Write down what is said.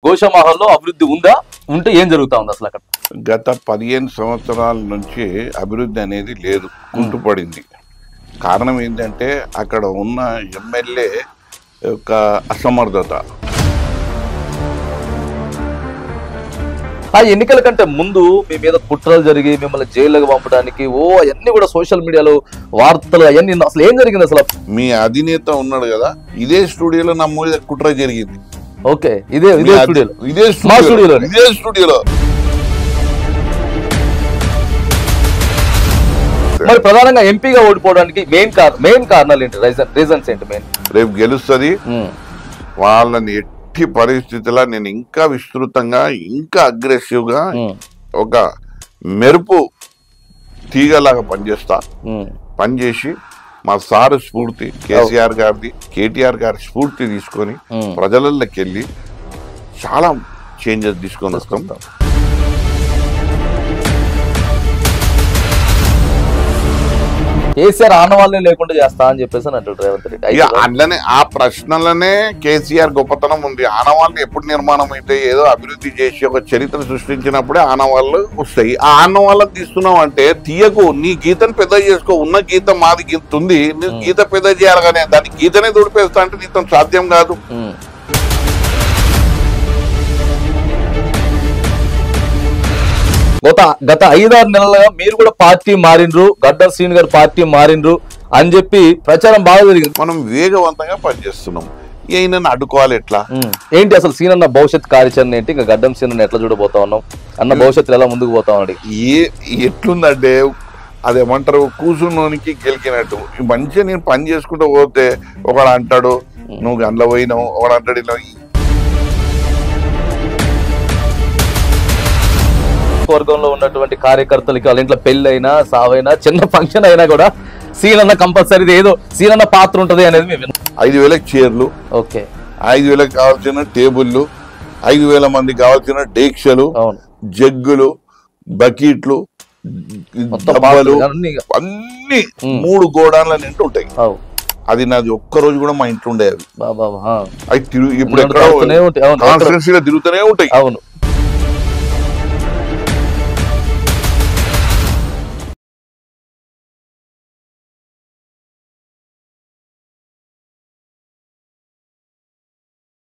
గోషామహల్లో అభివృద్ధి ఉందా? ఉంటే ఏం జరుగుతా ఉంది అసలు అక్కడ? గత 15 సంవత్సరాల నుంచి అభివృద్ధి అనేది లేదు, కుంటుపడింది. కారణం ఏంటంటే అక్కడ ఉన్న ఎమ్మెల్యే యొక్క అసమర్థత. ఆ ఎన్నికల కంటే ముందు మీ మీద కుట్రలు జరిగి మిమ్మల్ని జైలుకి పంపడానికి అవన్నీ కూడా సోషల్ మీడియాలో వార్తలు అవన్నీ అసలు ఏం జరిగింది అసలు? మీ అధినేత ఉన్నాడు కదా, ఇదే స్టూడియోలో నా మీద కుట్ర జరిగింది. ఓకే, ఇదే స్టూడియోలో మరి ప్రధానంగా ఎంపీగా ఓడిపోవడానికి మెయిన్ కారణాలు ఏంటి? రీజన్స్ ఏంటి? రేపు గెలుస్తుంది వాళ్ళని ఎట్టి పరిస్థితుల్లో నేను ఇంకా విస్తృతంగా ఇంకా అగ్రెసివ్ గా ఒక మెరుపు తీగలాగా పనిచేసి మా సారు స్ఫూర్తి కేసీఆర్ గారిది, కేటీఆర్ గారి స్ఫూర్తి తీసుకొని ప్రజలలోకి వెళ్ళి చాలా చేంజెస్ తీసుకొని వస్తాం. కేసీఆర్ ఆనవాళ్ళే లేకుండా చేస్తా అని చెప్పేసి అంటాడు రేవంత్ రెడ్డి. అట్లనే ఆ ప్రశ్నలనే కేసీఆర్ గొప్పతనం ఉంది. ఆనవాళ్ళు ఎప్పుడు నిర్మాణం అయితే ఏదో అభివృద్ధి చేసి ఒక చరిత్ర సృష్టించినప్పుడే ఆనవాళ్ళు వస్తాయి. ఆ ఆనవాళ్ళని తీస్తున్నావు అంటే తీయకు, నీ గీతను పెద్ద చేసుకో. ఉన్న గీత మాది గీత ఉంది, నీ గీత పెద్ద చేయాలి కానీ దాని గీతనే దుడిపేస్తా అంటే నీతో సాధ్యం కాదు. గత 5-6 నెలలుగా మీరు కూడా పార్టీ మారిండ్రు, గడ్డం శ్రీను గారు పార్టీ మారిండ్రు అని చెప్పి ప్రచారం బాగా జరిగింది. మనం వేగవంతంగా పనిచేస్తున్నాం. ఈయనను అడ్డుకోవాలి ఎట్లా? ఏంటి అసలు సీనన్న భవిష్యత్ కార్యాచరణ ఏంటి? ఇంకా గడ్డం సీనన్న ఎట్లా చూడబోతా ఉన్నాం? అన్న భవిష్యత్తులో ఎలా ముందుకు పోతా ఉన్నాడు? ఎట్లుందంటే అదేమంటారు, కూసునోనికి గెలికినట్టు. మంచిగా నేను పని చేసుకుంటూ పోతే ఒకడు అంటాడు నువ్వు గండ్ల పోయినావు, ఒకడు అంటాడు ఇలా. వర్గంలో ఉన్నటువంటి కార్యకర్తలకి వాళ్ళ ఇంట్లో పెళ్లి అయినా సావైనా చిన్న ఫంక్షన్ అయినా కూడా సీనన్న కంపల్సరీ ఏదో సీనన్న పాత్ర ఉంటది అనేది మేము 5,000 చైర్లు, ఓకే, 5,000 కావాల్సిన టేబుల్లు, 5,000 మంది కావాల్సిన డేక్షలు, జగ్గులు, బకెట్లు, డబ్బాలు అన్ని 3 గోడాన్ల నింటి ఉంటాయి. అది నాది ఒక్క రోజు కూడా మా ఇంట్లో ఉండేవి. అవి ఇప్పుడు ఎక్కడ తిరుగుతూనే ఉంటాయి.